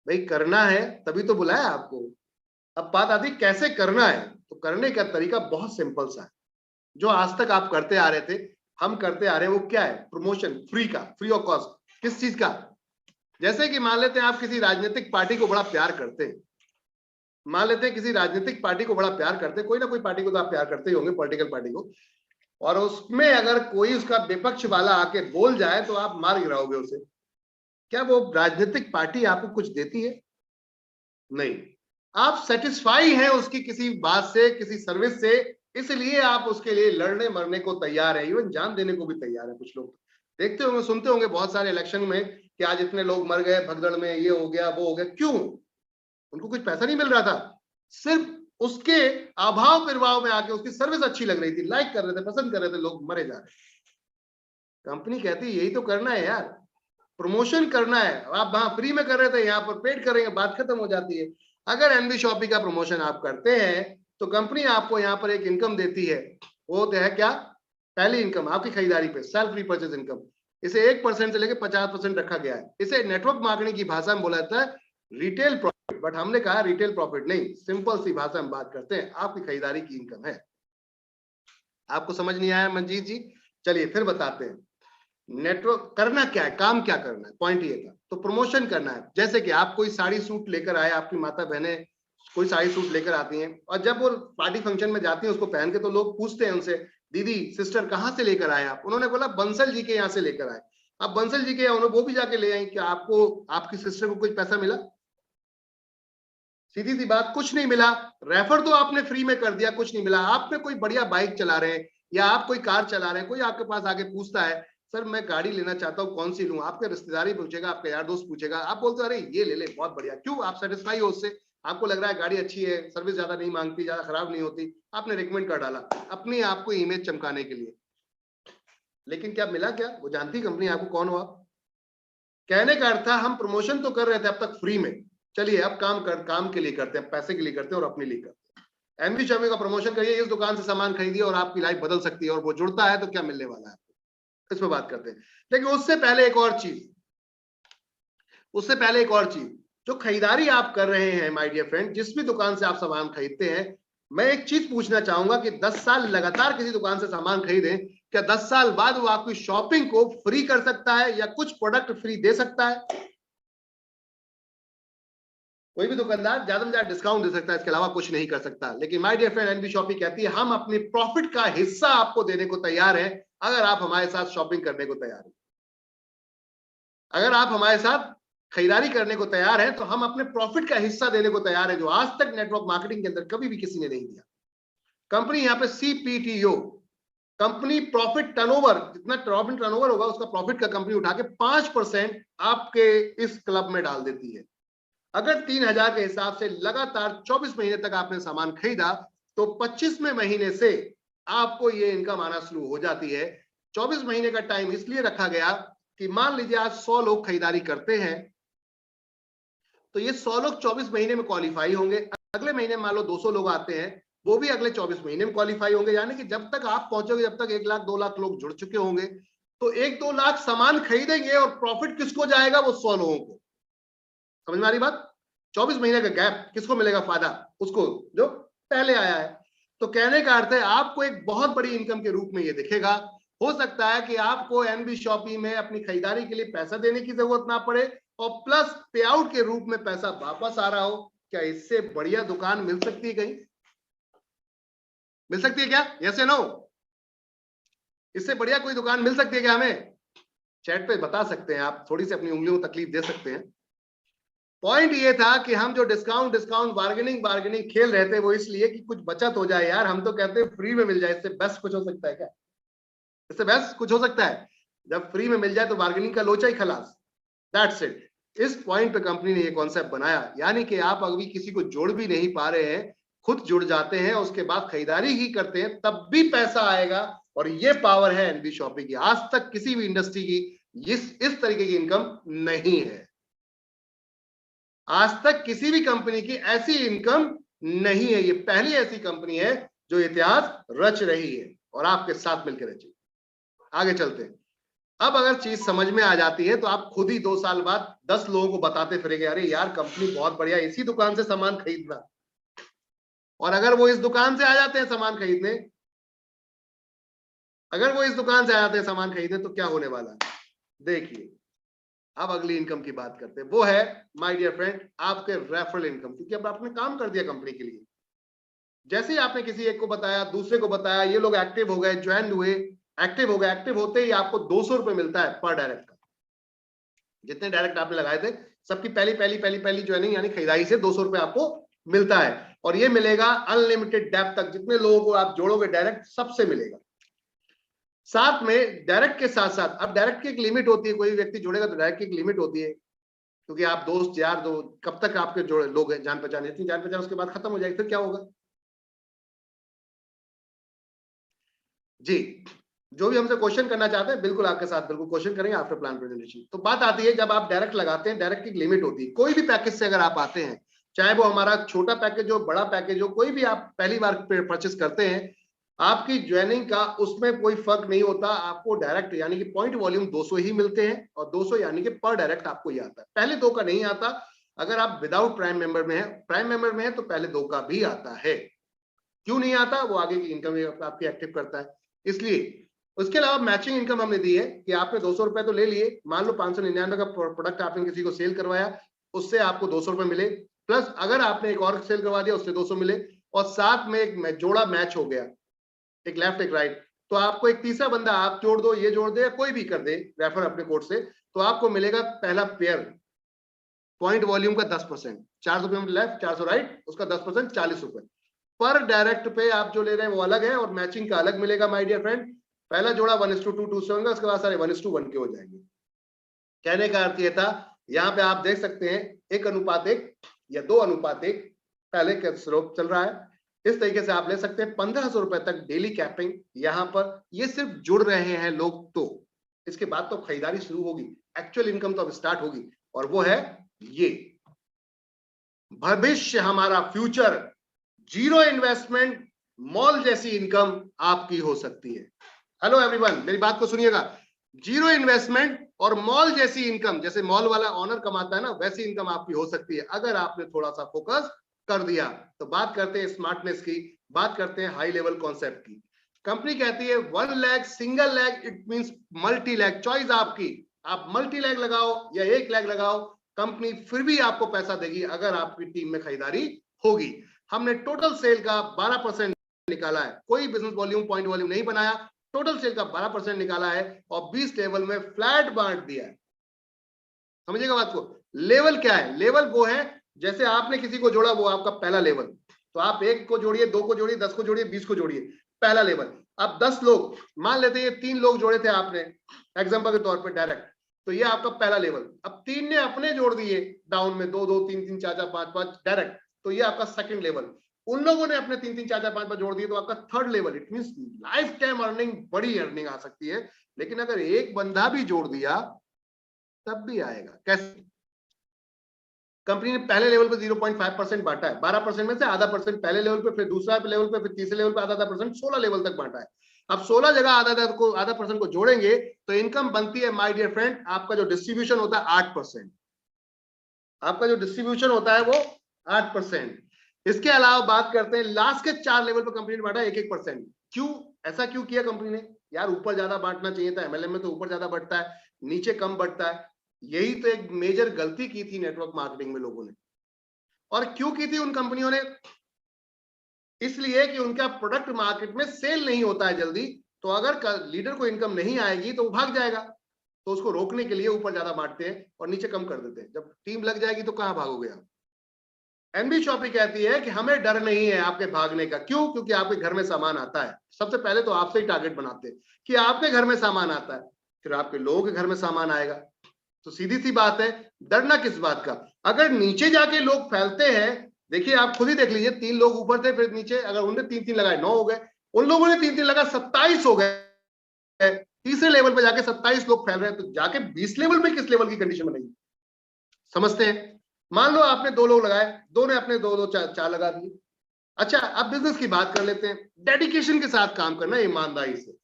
भाई करना है तभी तो बुलाया आपको। अब बात आती कैसे करना है, तो करने का तरीका बहुत सिंपल सा है, जो आज तक आप करते आ रहे थे, हम करते आ रहे हैं, वो क्या है? प्रमोशन फ्री का, फ्री ऑफ कॉस्ट। किस चीज का? जैसे कि मान लेते हैं आप किसी राजनीतिक पार्टी को बड़ा प्यार करते हैं, मान लेते हैं किसी राजनीतिक पार्टी को बड़ा प्यार करते हैं, कोई ना कोई पार्टी को तो आप प्यार करते ही होंगे, पॉलिटिकल पार्टी को, और उसमें अगर कोई उसका विपक्ष वाला आके बोल जाए तो आप मार गिराओगे उसे। क्या वो राजनीतिक पार्टी आपको कुछ देती है? नहीं। आप सेटिस्फाई हैं उसकी किसी बात से, किसी सर्विस से, इसलिए आप उसके लिए लड़ने मरने को तैयार है, इवन जान देने को भी तैयार है। कुछ लोग देखते होंगे, सुनते होंगे बहुत सारे इलेक्शन में कि आज इतने लोग मर गए भगदड़ में, ये हो गया वो हो गया। क्यों? उनको कुछ पैसा नहीं मिल रहा था, सिर्फ उसके अभाव प्रभाव में आके उसकी सर्विस अच्छी लग रही थी, लाइक कर रहे थे, पसंद कर रहे थे, लोग मरे जा रहे। कंपनी कहती है यही तो करना है यार, प्रमोशन करना है। आप वहां फ्री में कर रहे थे, यहाँ पर पेड करेंगे, बात खत्म हो जाती है। अगर एनबी शॉपी का प्रमोशन आप करते हैं तो कंपनी आपको यहाँ पर एक इनकम देती है, वो होता है क्या? पहली इनकम आपकी खरीदारी पे, सेल्फ रिपर्चेज इनकम। इसे 1% से लेकर 50% रखा गया है। इसे नेटवर्क मार्केटिंग की भाषा में बोला जाता है रिटेल प्रॉफिट, बट हमने कहा रिटेल प्रॉफिट नहीं, सिंपल सी भाषा में बात करते हैं, आपकी खरीदारी की इनकम है। आपको समझ नहीं आया मंजीत जी? चलिए फिर बताते हैं। नेटवर्क करना क्या है, काम क्या करना है, पॉइंट ये था। तो प्रमोशन करना है। जैसे कि आप कोई साड़ी सूट लेकर आए, आपकी माता बहनें कोई साड़ी सूट लेकर आती हैं, और जब वो पार्टी फंक्शन में जाती हैं उसको पहन के, तो लोग पूछते हैं उनसे, दीदी सिस्टर कहाँ से लेकर आए आप? उन्होंने बोला बंसल जी के यहाँ से लेकर आए। अब बंसल जी के यहाँ उन्होंने वो भी जाके ले आई, कि आपको आपकी सिस्टर को कुछ पैसा मिला? सीधी सी बात, कुछ नहीं मिला। रेफर तो आपने फ्री में कर दिया, कुछ नहीं मिला। आप में कोई बढ़िया बाइक चला रहे हैं या आप कोई कार चला रहे हैं, कोई आपके पास आके पूछता है सर मैं गाड़ी लेना चाहता हूँ, कौन सी लूं? आपके रिश्तेदारी पूछेगा, आपका यार दोस्त पूछेगा, आप बोलते अरे ये ले ले, बहुत बढ़िया। क्यों? आप सेटिस्फाई हो उससे, आपको लग रहा है गाड़ी अच्छी है, सर्विस ज्यादा नहीं मांगती, ज्यादा खराब नहीं होती, आपने रिकमेंड कर डाला अपने आप को इमेज चमकाने के लिए। लेकिन क्या मिला? क्या वो जानती कंपनी आपको कौन हुआ? कहने का अर्थ था हम प्रमोशन तो कर रहे थे अब तक फ्री में, चलिए अब काम के लिए करते हैं, पैसे के लिए करते हैं और अपने लिए करते हैं। एमवी शॉपी का प्रमोशन करिए, इस दुकान से सामान खरीदिए और आपकी लाइफ बदल सकती है। और वो जुड़ता है तो क्या मिलने वाला है आपको, इस पर बात करते हैं। लेकिन उससे पहले एक और चीज, जो खरीदारी आप कर रहे हैं माय डियर फ्रेंड, जिस भी दुकान से आप सामान खरीदते हैं, मैं एक चीज पूछना चाहूंगा कि 10 साल लगातार किसी दुकान से सामान खरीदें, क्या 10 साल बाद वो आपकी शॉपिंग को फ्री कर सकता है या कुछ प्रोडक्ट फ्री दे सकता है? कोई भी दुकानदार ज्यादा से ज्यादा डिस्काउंट दे सकता है, इसके अलावा कुछ नहीं कर सकता। लेकिन my dear friend NB Shoppy कहती है हम अपने प्रॉफिट का हिस्सा आपको देने को तैयार हैं, अगर आप हमारे साथ शॉपिंग करने को तैयार हैं। अगर आप हमारे साथ खरीदारी करने को तैयार हैं तो हम अपने प्रॉफिट का हिस्सा देने को तैयार है, जो आज तक नेटवर्क मार्केटिंग के अंदर कभी भी किसी ने नहीं दिया। कंपनी यहाँ पे सीपीटीओ, कंपनी प्रॉफिट टर्नओवर, जितना प्रॉफिट टर्नओवर होगा उसका प्रॉफिट का कंपनी उठा के 5% आपके इस क्लब में डाल देती है। अगर 3000 के हिसाब से लगातार 24 महीने तक आपने सामान खरीदा, तो 25वें महीने से आपको ये इनकम आना शुरू हो जाती है। 24 महीने का टाइम इसलिए रखा गया कि मान लीजिए आज 100 लोग खरीदारी करते हैं, तो ये 100 लोग 24 महीने में क्वालिफाई होंगे। अगले महीने मान लो 200 लोग आते हैं, वो भी अगले 24 महीने में क्वालिफाई होंगे। यानी कि जब तक आप पहुंचोगे, जब तक 1 लाख 2 लाख लोग जुड़ चुके होंगे, तो 1-2 लाख सामान खरीदेंगे और प्रॉफिट किसको जाएगा? वो 100 लोगों को। समझ में आ रही बात? 24 महीने का गैप किसको मिलेगा फायदा? उसको जो पहले आया है। तो कहने का अर्थ है आपको एक बहुत बड़ी इनकम के रूप में ये दिखेगा। हो सकता है कि आपको एनबी शॉपी में अपनी खरीदारी के लिए पैसा देने की जरूरत ना पड़े, और प्लस पे आउट के रूप में पैसा वापस आ रहा हो। क्या इससे बढ़िया दुकान मिल सकती है? कहीं मिल सकती है क्या? यस या नो? इससे बढ़िया कोई दुकान मिल सकती है क्या हमें? चैट पे बता सकते हैं आप, थोड़ी सी अपनी उंगलियों को तकलीफ दे सकते हैं। पॉइंट ये था कि हम जो डिस्काउंट बार्गेनिंग खेल रहे थे, वो इसलिए कि कुछ बचत हो जाए यार। हम तो कहते हैं फ्री में मिल जाए, इससे बेस्ट कुछ हो सकता है क्या? इससे बेस्ट कुछ हो सकता है? जब फ्री में मिल जाए तो बार्गेनिंग का लोचा ही खलास। That's it. इस पॉइंट पे कंपनी ने ये कॉन्सेप्ट बनाया, यानी कि आप अभी किसी को जोड़ भी नहीं पा रहे हैं, खुद जुड़ जाते हैं, उसके बाद खरीदारी ही करते हैं, तब भी पैसा आएगा। और ये पावर है एनबी शॉपी की। आज तक किसी भी इंडस्ट्री की इस तरीके की इनकम नहीं है। आज तक किसी भी कंपनी की ऐसी इनकम नहीं है। ये पहली ऐसी कंपनी है जो इतिहास रच रही है और आपके साथ मिलकर रची। आगे चलते हैं। अब अगर चीज समझ में आ जाती है तो आप खुद ही 2 साल बाद 10 लोगों को बताते फिरेंगे, अरे यार कंपनी बहुत बढ़िया, इसी दुकान से सामान खरीदना। और अगर वो इस दुकान से आ जाते हैं सामान खरीदने, अगर वो इस दुकान से आ जाते हैं सामान खरीदने, तो क्या होने वाला है देखिए। अब अगली इनकम की बात करते हैं, वो है माय डियर फ्रेंड आपके रेफरल इनकम। क्योंकि अब आपने काम कर दिया कंपनी के लिए, जैसे ही आपने किसी एक को बताया, दूसरे को बताया, ये लोग एक्टिव हो गए, ज्वाइन हुए, एक्टिव हो गए, एक्टिव होते ही आपको 200 रुपए मिलता है पर डायरेक्ट का। जितने डायरेक्ट आपने लगाए थे सबकी पहली पहली पहली पहली ज्वाइनिंग यानी खरीदारी से 200 रुपए आपको मिलता है। और ये मिलेगा अनलिमिटेड डेप्थ तक, जितने लोगों को आप जोड़ोगे डायरेक्ट सबसे मिलेगा। साथ में डायरेक्ट के साथ साथ, अब डायरेक्ट की एक लिमिट होती है, कोई व्यक्ति जुड़ेगा तो डायरेक्ट की एक लिमिट होती है, क्योंकि आप दोस्त यार दो कब तक आपके जोड़े लोग हैं, जान पहचान, इतनी जान पहचान उसके बाद खत्म हो जाएगी, फिर क्या होगा जी। जो भी हमसे क्वेश्चन करना चाहते हैं बिल्कुल आपके साथ बिल्कुल क्वेश्चन करेंगे आफ्टर प्लान प्रेजेंटेशन। तो बात आती है जब आप डायरेक्ट लगाते हैं, डायरेक्ट की लिमिट होती है। कोई भी पैकेज से अगर आप आते हैं, चाहे वो हमारा छोटा पैकेज हो, बड़ा पैकेज हो, कोई भी आप पहली बार परचेस करते हैं, आपकी ज्वाइनिंग का उसमें कोई फर्क नहीं होता। आपको डायरेक्ट यानी कि पॉइंट वॉल्यूम 200 ही मिलते हैं, और 200 यानी कि पर डायरेक्ट आपको ये आता है। पहले 2 का नहीं आता। अगर आप विदाउट प्राइम मेंबर में है, प्राइम मेंबर में है तो पहले 2 का भी आता है। क्यों नहीं आता, वो आगे की इनकम आपकी एक्टिव करता है इसलिए। उसके अलावा मैचिंग इनकम हमने दी है कि आपने 200 रुपए तो ले लिए, मान लो 599 का प्रोडक्ट आपने किसी को सेल करवाया, उससे आपको 200 रुपए मिले, प्लस अगर आपने एक और सेल करवा दिया उससे 200 मिले, और साथ में एक जोड़ा मैच हो गया, एक लेफ्ट एक राइट, तो आपको एक तीसरा बंदा आप जोड़ दो, ये जोड़ दे या कोई भी कर दे रेफर अपने कोड से, तो आपको मिलेगा पहला पेयर पॉइंट वॉल्यूम का 10%, 400 रुपए लेफ्ट 400 राइट, उसका 10% 40 रुपए पर डायरेक्ट पे आप जो ले रहे हैं वो अलग है, और मैचिंग का अलग मिलेगा माय डियर फ्रेंड। पहला जोड़ा 1:2 से होगा, उसके बाद सारे 1:1 के हो जाएंगे। कहने का अर्थ ये था, यहाँ पे आप देख सकते हैं 1:1 या 2:1 पहले का स्लोप चल रहा है। इस तरीके से आप ले सकते हैं 1500 रुपए तक डेली कैपिंग यहाँ पर। ये सिर्फ जुड़ रहे हैं लोग, तो इसके बाद तो खरीदारी शुरू होगी, एक्चुअल इनकम तो अब स्टार्ट होगी, और वो है ये भविष्य, हमारा फ्यूचर। जीरो इन्वेस्टमेंट मॉल जैसी इनकम आपकी हो सकती है। हेलो एवरीवन, मेरी बात को सुनिएगा। जीरो इन्वेस्टमेंट और मॉल जैसी इनकम, जैसे मॉल वाला ऑनर कमाता है ना, वैसी इनकम आपकी हो सकती है अगर आपने थोड़ा सा फोकस कर दिया। तो बात करते हैं स्मार्टनेस की, बात करते हैं हाई लेवल कॉन्सेप्ट की। कंपनी कहती है 1 lakh single lag, it means multi lag, choice आपकी। आप मल्टी लैग लगाओ या 1 लाख लगाओ, कंपनी फिर भी आपको पैसा देगी अगर आपकी टीम में खरीदारी होगी। हमने टोटल सेल का 12% निकाला है, कोई बिजनेस वॉल्यूम पॉइंट वॉल्यूम नहीं बनाया, टोटल सेल का 12% निकाला है और 20 लेवल में फ्लैट बांट दिया है। समझिएगा बात को। लेवल क्या है, लेवल वो है जैसे आपने किसी को जोड़ा, वो आपका पहला लेवल। तो आप 1 को जोड़िए, 2 को जोड़िए, 10 को जोड़िए, 20 को जोड़िए, पहला लेवल। अब 10 लोग मान लेते हैं, 3 लोग जोड़े थे आपने एग्जांपल के तौर पे डायरेक्ट, तो ये आपका पहला लेवल। अब 3 ने अपने जोड़ दिए डाउन में, 2 2 3 3 4 4 5 5 डायरेक्ट, तो ये आपका सेकंड लेवल। उन लोगों ने अपने 3 3 4 4 5 5 जोड़ दिए, तो आपका third level. It means life time earning, बड़ी अर्निंग आ सकती है। लेकिन अगर एक बंदा भी जोड़ दिया तब भी आएगा। कैसे? कंपनी ने पहले लेवल पे 0.5% बांटा है, 12% में से आधा परसेंट पहले लेवल पे, फिर दूसरा लेवल पे, फिर तीसरे लेवल पे आधा परसेंट, 16 लेवल तक बांटा है। अब 16 जगह आधा परसेंट को जोड़ेंगे तो इनकम बनती है माय डियर फ्रेंड, आपका जो डिस्ट्रीब्यूशन होता है 8%। आपका जो डिस्ट्रीब्यूशन होता है वो 8%। इसके अलावा बात करते हैं लास्ट के 4 लेवल पर कंपनी ने बांटा 1-1%। क्यों ऐसा क्यों किया कंपनी ने? यार ऊपर ज्यादा बांटना चाहिए था, एमएलएम में तो ऊपर ज्यादा बढ़ता है, नीचे कम बढ़ता है। यही तो एक मेजर गलती की थी नेटवर्क मार्केटिंग में लोगों ने। और क्यों की थी उन कंपनियों ने? इसलिए कि उनका प्रोडक्ट मार्केट में सेल नहीं होता है जल्दी, तो अगर लीडर को इनकम नहीं आएगी तो वो भाग जाएगा, तो उसको रोकने के लिए ऊपर ज्यादा बांटते हैं और नीचे कम कर देते हैं। जब टीम लग जाएगी तो कहां भागोगे आप? एनबी शॉपी कहती है कि हमें डर नहीं है आपके भागने का। क्यों? क्योंकि आपके घर में सामान आता है। सबसे पहले तो आपसे ही टारगेट बनाते हैं कि आपके घर में सामान आता है, फिर आपके लोगों के घर में सामान आएगा। तो सीधी सी बात है, डरना किस बात का? अगर नीचे जाके लोग फैलते हैं, देखिए आप खुद ही देख लीजिए, 3 लोग ऊपर थे, फिर नीचे अगर उन्होंने 3-3 लगाए 9 हो गए, उन लोगों ने 3-3 लगा 27 हो गए। तीसरे लेवल पे जाके 27 लोग फैल रहे हैं, तो जाके 20 लेवल में किस लेवल की कंडीशन बनेगी? समझते हैं? मान लो आपने 2 लोग लगाए, 2 ने अपने 2 2 4 लगा दिए। अच्छा, अब बिजनेस की बात कर लेते हैं। डेडिकेशन के साथ काम करना, ईमानदारी से।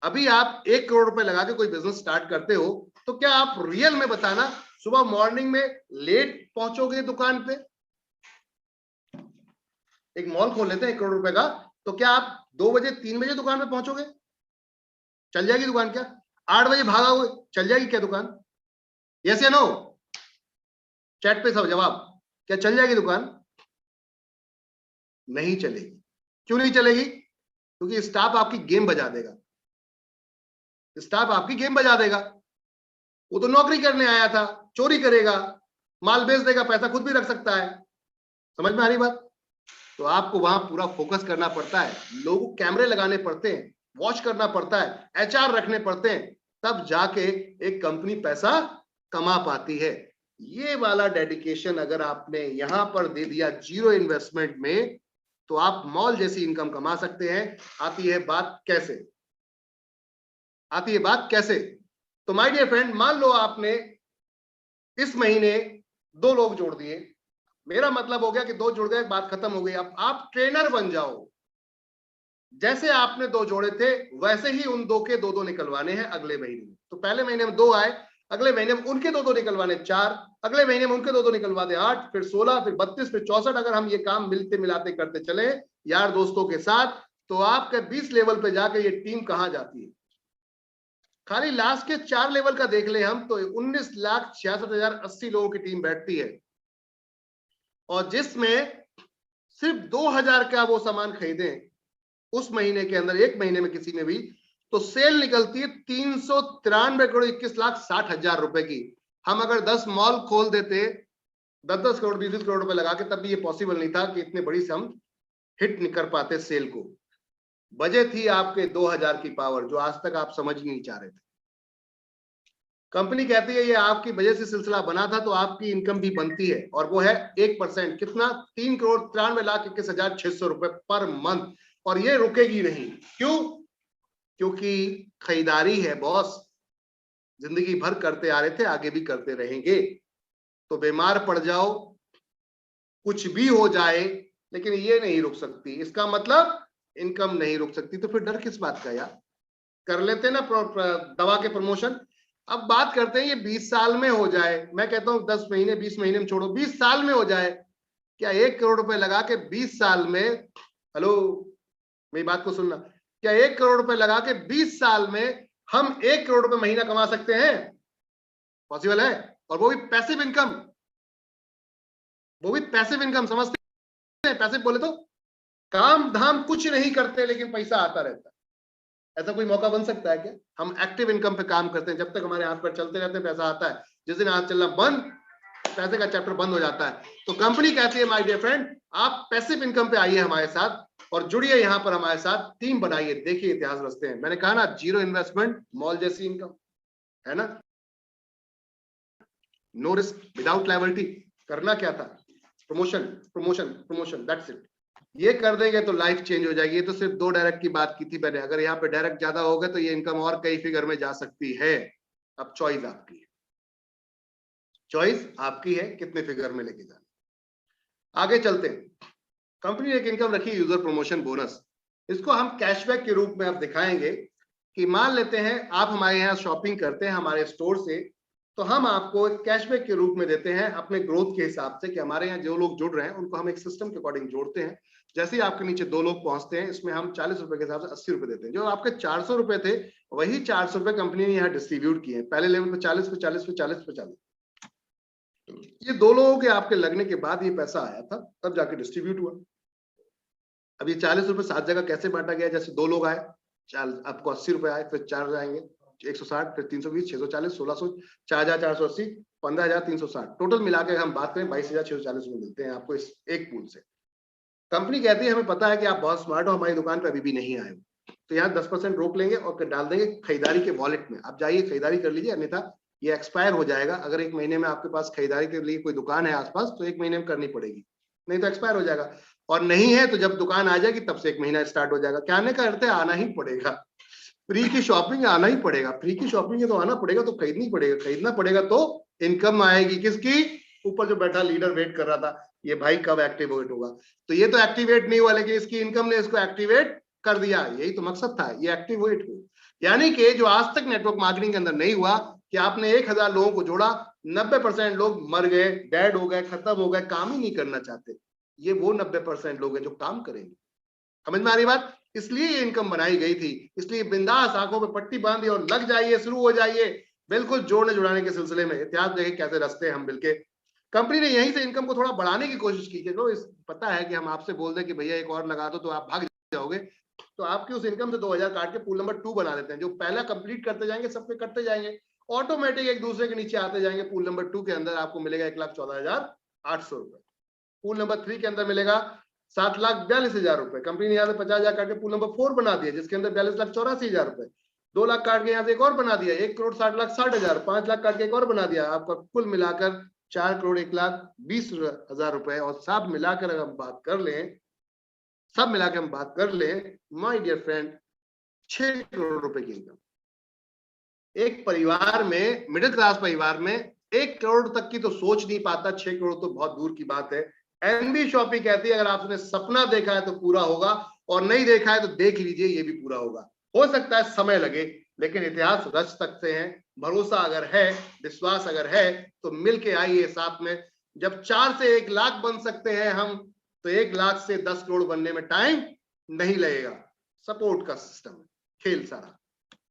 अभी आप 1 करोड़ रुपए लगा के कोई बिजनेस स्टार्ट करते हो, तो क्या आप रियल में बताना सुबह मॉर्निंग में लेट पहुंचोगे दुकान पे? एक मॉल खोल लेते हैं 1 करोड़ रुपए का, तो क्या आप 2 बजे 3 बजे दुकान पे पहुंचोगे? चल जाएगी दुकान क्या? 8 बजे भागोगे, चल जाएगी क्या दुकान? यस या नो? चैट पे सब जवाब। क्या चल जाएगी दुकान? नहीं चलेगी। क्यों नहीं चलेगी? क्योंकि स्टाफ आपकी गेम बजा देगा। स्टाफ आपकी गेम बजा देगा। वो तो नौकरी करने आया था, चोरी करेगा, माल बेच देगा, पैसा खुद भी रख सकता है। समझ में आ रही बात? तो आपको वहां पूरा फोकस करना पड़ता है, लोगों को कैमरे लगाने पड़ते हैं, वॉच करना पड़ता है, एचआर रखने पड़ते हैं, तब जाके एक कंपनी पैसा कमा पाती है। ये वाला डेडिकेशन अगर आपने यहां पर दे दिया जीरो इन्वेस्टमेंट में, तो आप मॉल जैसी इनकम कमा सकते हैं। आती है बात कैसे? आती है बात कैसे? तो माय डियर फ्रेंड, मान लो आपने इस महीने 2 लोग जोड़ दिए, मेरा मतलब हो गया कि 2 जुड़ गए, बात खत्म हो गई। अब आप ट्रेनर बन जाओ। जैसे आपने 2 जोड़े थे, वैसे ही उन 2 के 2-2 निकलवाने हैं अगले महीने में। तो पहले महीने में 2 आए, अगले महीने में उनके 2-2 निकलवाने 4, अगले महीने में उनके 2-2 निकलवा दे 8, फिर 16, फिर 32, फिर 64। अगर हम ये काम मिलते मिलाते करते चले यार दोस्तों के साथ, तो आपके 20 लेवल पे जाके ये टीम कहां जाती है? खाली लास्ट के 4 लेवल का देख ले हम, तो 19,66,080 लोगों की टीम बैठती है, और जिसमें सिर्फ 2,000 का वो सामान खरीदे उस महीने के अंदर, एक महीने में किसी में भी, तो सेल निकलती है 393 करोड़ 21,60,000 रुपए की। हम अगर 10 मॉल खोल देते, 10-10 करोड़ 20 करोड़ रुपए लगा के, तब भी ये पॉसिबल नहीं था कि इतने बड़ी से हम हिट नहीं कर पाते सेल को। वजह थी आपके 2,000 की पावर, जो आज तक आप समझ नहीं चाह रहे थे। कंपनी कहती है ये आपकी वजह से सिलसिला बना था, तो आपकी इनकम भी बनती है, और वो है 1%। कितना? 3,93,21,600 रुपए पर मंथ। और ये रुकेगी नहीं। क्यों? क्योंकि खरीदारी है बॉस, जिंदगी भर करते आ रहे थे, आगे भी करते रहेंगे। तो बीमार पड़ जाओ, कुछ भी हो जाए, लेकिन ये नहीं रुक सकती। इसका मतलब इनकम नहीं रुक सकती। तो फिर डर किस बात का यार? कर लेते ना दवा के प्रमोशन। अब बात करते हैं ये 20 साल में हो जाए। मैं कहता हूं 10 महीने 20 महीने में छोड़ो, 20 साल में हो जाए। क्या 1 करोड़ रुपए लगा के 20 साल में, हेलो मेरी बात को सुनना, क्या 1 करोड़ रुपए लगा के 20 साल में हम 1 करोड़ रुपए महीना कमा सकते हैं? पॉसिबल है। और वो भी पैसिव इनकम, वो भी पैसिव इनकम। समझते हैं पैसिव बोले तो? काम धाम कुछ नहीं करते, लेकिन पैसा आता रहता है। ऐसा कोई मौका बन सकता है क्या? हम एक्टिव इनकम पे काम करते हैं, जब तक हमारे हाथ पर चलते रहते हैं पैसा आता है। जिस दिन हाथ चलना बंद, पैसे का चैप्टर बंद हो जाता है। तो कंपनी कहती है माय डियर फ्रेंड, आप पैसिव इनकम पे आइए हमारे साथ, और जुड़िए यहां पर हमारे साथ, टीम बनाइए, देखिए इतिहास रचते हैं। मैंने कहा ना, जीरो इन्वेस्टमेंट मॉल जैसी इनकम है ना, नो रिस्क, विदाउट लायबिलिटी। करना क्या था? Promotion promotion promotion, that's it. ये कर देंगे तो लाइफ चेंज हो जाएगी। ये तो सिर्फ 2 डायरेक्ट की बात की थी मैंने। अगर यहाँ पे डायरेक्ट ज्यादा हो गए तो ये इनकम और कई फिगर में जा सकती है। अब चॉइस आपकी है, चॉइस आपकी है कितने फिगर में लेके जाना। आगे चलते हैं। कंपनी ने एक इनकम रखी यूजर प्रमोशन बोनस। इसको हम कैशबैक के रूप में अब दिखाएंगे कि मान लेते हैं आप हमारे यहाँ शॉपिंग करते हैं हमारे स्टोर से, तो हम आपको एक कैशबैक के रूप में देते हैं अपने ग्रोथ के हिसाब से, कि हमारे यहाँ जो लोग जुड़ रहे हैं उनको हम एक सिस्टम के अकॉर्डिंग जोड़ते हैं। जैसे ही आपके नीचे 2 लोग पहुंचते हैं, इसमें हम 40 रुपए के हिसाब से 80 रुपए देते हैं। जो आपके 400 रुपए थे, वही 400 रुपए कंपनी ने यहाँ डिस्ट्रीब्यूट किए हैं। पहले लेवल पे 40 पे 40 पे 40 पे 40। ये 2 लोगों के आपके लगने के बाद ये पैसा आया था, तब जाके डिस्ट्रीब्यूट हुआ। अब ये 40 रुपए 7 जगह कैसे बांटा गया? जैसे 2 लोग आए, आपको 80 रुपए आए, फिर 4 जाएंगे 160, फिर 320, 640, 1600, 4,480, 15,360। टोटल मिला के हम बात करें 22,640 रुपए मिलते हैं आपको इस एक पूल से। कंपनी कहती है हमें पता है कि आप बहुत स्मार्ट हो, हमारी दुकान पे अभी भी नहीं आए हो, तो यहाँ 10% रोक लेंगे और डाल देंगे खरीदारी के वॉलेट में। आप जाइए खरीदारी कर लीजिए, अन्यथा ये एक्सपायर हो जाएगा। अगर 1 महीने में आपके पास खरीदारी के लिए कोई दुकान है आसपास, तो 1 महीने में करनी पड़ेगी, नहीं तो एक्सपायर हो जाएगा। और नहीं है तो जब दुकान आ जाएगी तब से 1 महीना स्टार्ट हो जाएगा। क्या आने का अर्थ है? आना ही पड़ेगा। फ्री की शॉपिंग आना ही पड़ेगा। फ्री की शॉपिंग है तो आना पड़ेगा, तो खरीदनी पड़ेगा। खरीदना पड़ेगा तो इनकम आएगी। किसकी? ऊपर जो बैठा लीडर वेट कर रहा था, ये भाई कब एक्टिवेट होगा। तो ये तो एक्टिवेट नहीं हुआ, लेकिन इसकी इनकम ने इसको एक्टिवेट कर दिया, यही तो मकसद था, ये एक्टिवेट हुए। यानी कि जो आज तक नेटवर्क मार्केटिंग के अंदर नहीं हुआ कि आपने 1000 लोगों को जोड़ा, 90% लोग मर गए, डेड हो गए, खत्म हो गए, काम ही नहीं करना चाहते। ये वो 90% लोग हैं जो काम करेंगे। समझ में आ रही बात? इसलिए ये इनकम बनाई गई थी, इसलिए बिंदास आंखों पे पट्टी बांधी और लग जाइए, शुरू हो जाइए, बिल्कुल जोड़ने जुड़ाने के सिलसिले में। इतिहास देखें कैसे रस्ते हम मिलके, कंपनी ने यहीं से इनकम को थोड़ा बढ़ाने की कोशिश की। चलो इस पता है कि हम आपसे बोल दें कि भैया एक और लगा दो तो आप भाग जाओगे, तो आपकी उस इनकम से 2000 काट के पूल नंबर 2 बना देते हैं। जो पहला कंप्लीट करते जाएंगे सबके करते जाएंगे, ऑटोमेटिक एक दूसरे के नीचे आते जाएंगे। पूल नंबर 2 के अंदर आपको मिलेगा 1,14,800 रुपए, पूल नंबर 3 के अंदर मिलेगा 7,42,000 रुपए। कंपनी ने यहाँ से 50,000 काट के पूल नंबर 4 बना दिया, जिसके अंदर 42,84,000 रुपए। 2 लाख काट के यहाँ से एक और बना दिया, 1,60,60,60,000। 5 लाख काट के एक और बना दिया, आपका कुल मिलाकर 4,01,20,000 रुपए। और सब मिलाकर अगर हम बात कर लें, सब मिलाकर हम बात कर लें माय डियर फ्रेंड, 6 करोड़ रुपए की इनकम एक परिवार में, मिडिल क्लास परिवार में 1 करोड़ तक की तो सोच नहीं पाता, 6 करोड़ तो बहुत दूर की बात है। एनबी शॉपी कहती है अगर आपने सपना देखा है तो पूरा होगा, और नहीं देखा है तो देख लीजिए, ये भी पूरा होगा। हो सकता है समय लगे, लेकिन इतिहास रच सकते हैं। भरोसा अगर है, विश्वास अगर है, तो मिलके आइए साथ में। जब 4 से 1 लाख बन सकते हैं हम, तो 1 लाख से 10 करोड़ बनने में टाइम नहीं लगेगा। सपोर्ट का सिस्टम है, खेल सारा।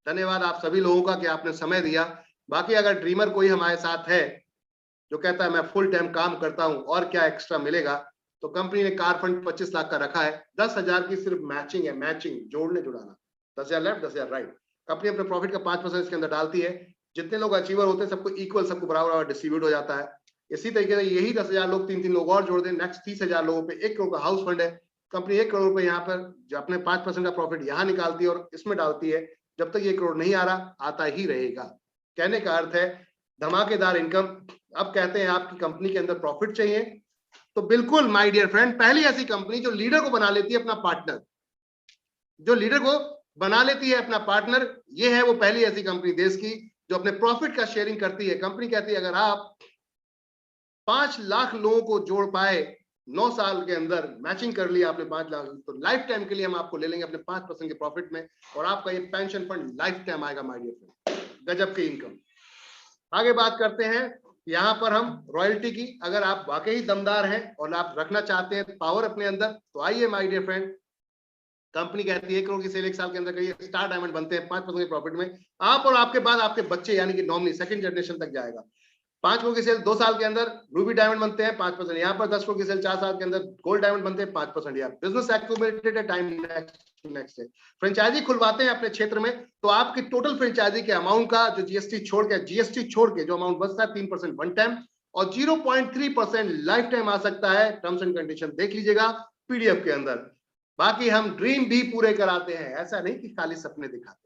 धन्यवाद आप सभी लोगों का कि आपने समय दिया। बाकी अगर ड्रीमर कोई हमारे साथ है जो कहता है मैं फुल टाइम काम करता हूं और क्या एक्स्ट्रा मिलेगा, तो कंपनी ने कार फंड 25 लाख का रखा है। 10,000 की सिर्फ मैचिंग है, मैचिंग, जोड़ने जुड़ाना। 10,000 लेफ्ट 10,000 राइट। कंपनी अपने प्रॉफिट का 5% इसके अंदर डालती है। जितने लोग अचीवर होते हैं सबको इक्वल, सबको बराबर डिस्ट्रीब्यूट हो जाता है। इसी तरीके से यही 10,000 लोग 3 लोग और जोड़ दें, नेक्स्ट 30,000 लोगों पे 1 करोड़ का हाउस फंड है। कंपनी 1 करोड़ रुपए यहाँ पर जो अपने 5% का प्रॉफिट यहाँ निकालती है और इसमें डालती है। जब तक ये करोड़ नहीं आ रहा, आता ही रहेगा। कहने का अर्थ है धमाकेदार इनकम। अब कहते हैं आपकी कंपनी के अंदर प्रॉफिट चाहिए, तो बिल्कुल माय डियर फ्रेंड, पहली ऐसी कंपनी जो लीडर को बना लेती है अपना पार्टनर, जो लीडर को बना लेती है अपना पार्टनर, ये है वो पहली ऐसी कंपनी देश की जो अपने प्रॉफिट का शेयरिंग करती है। कंपनी कहती है अगर आप 5 लाख लोगों को जोड़ पाए 9 साल के अंदर, मैचिंग कर लिया आपने 5 लाख, तो लाइफ टाइम के लिए हम आपको ले लेंगे अपने 5% के प्रॉफिट में, और आपका ये पेंशन फंड लाइफ टाइम आएगा माय डियर फ्रेंड। गजब की इनकम। आगे बात करते हैं यहाँ पर हम रॉयल्टी की। अगर आप वाकई दमदार हैं और आप रखना चाहते हैं पावर अपने अंदर, तो आइए माय डियर फ्रेंड। कंपनी कहती है 1 करोड़ की सेल 1 साल के अंदर करिए, स्टार डायमंड बनते हैं 5% प्रॉफिट में। आप और आपके बाद आपके बच्चे यानी कि नॉमिनी सेकंड जनरेशन तक जाएगा। 5 करोड़ की सेल 2 साल के अंदर रूबी डायमंड बनते हैं 5%। यहाँ पर 10 करोड़ की सेल 4 साल के अंदर गोल्ड डायमंड बनते हैं 5%। यार बिजनेस एक्यूमुलेटेड है, टाइम नेक्स्ट है। फ्रेंचाइजी खुलवाते हैं अपने क्षेत्र में, तो आपकी टोटल फ्रेंचाइजी के अमाउंट का जो जीएसटी छोड़ के जो अमाउंट बचता है 3% वन टाइम और 0.3% लाइफ टाइम आ सकता है। टर्म्स एंड कंडीशन देख लीजिएगा पीडीएफ के अंदर। बाकी हम ड्रीम भी पूरे कराते हैं, ऐसा नहीं कि खाली सपने दिखाते,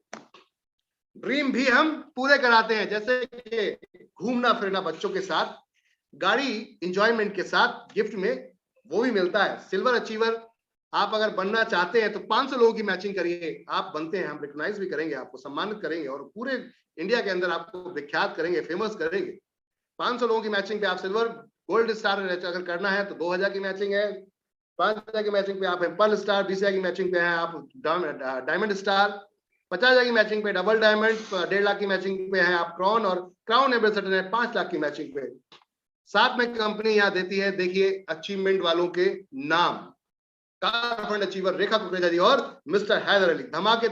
ड्रीम भी हम पूरे कराते हैं। जैसे कि घूमना फिरना बच्चों के साथ, गाड़ी इंजॉयमेंट के साथ, गिफ्ट में वो भी मिलता है। सिल्वर अचीवर आप अगर बनना चाहते हैं तो 500 लोगों की मैचिंग करिए, आप बनते हैं, हम रिकॉग्नाइज भी करेंगे, आपको सम्मानित करेंगे और पूरे इंडिया के अंदर आपको विख्यात करेंगे, फेमस करेंगे। 500 लोगों की मैचिंग पे आप सिल्वर गोल्ड स्टार अगर करना है तो 2,000 की मैचिंग है। 5,000 की मैचिंग पे आप पर्ल स्टार, 20,000 की मैचिंग पे है आप डायमंड स्टार, 50,000 की मैचिंग पे डबल डायमंड, 1.5 लाख की मैचिंग पे है आप क्राउन, और क्राउन एम्बेसडर है 5 लाख की मैचिंग पे। साथ में कंपनी यहाँ देती है, देखिए अचीवमेंट वालों के नाम, कार फंड अचीवर रेखा कुकरेजा जी और मिस्टर हैदर अली। धमाकेदार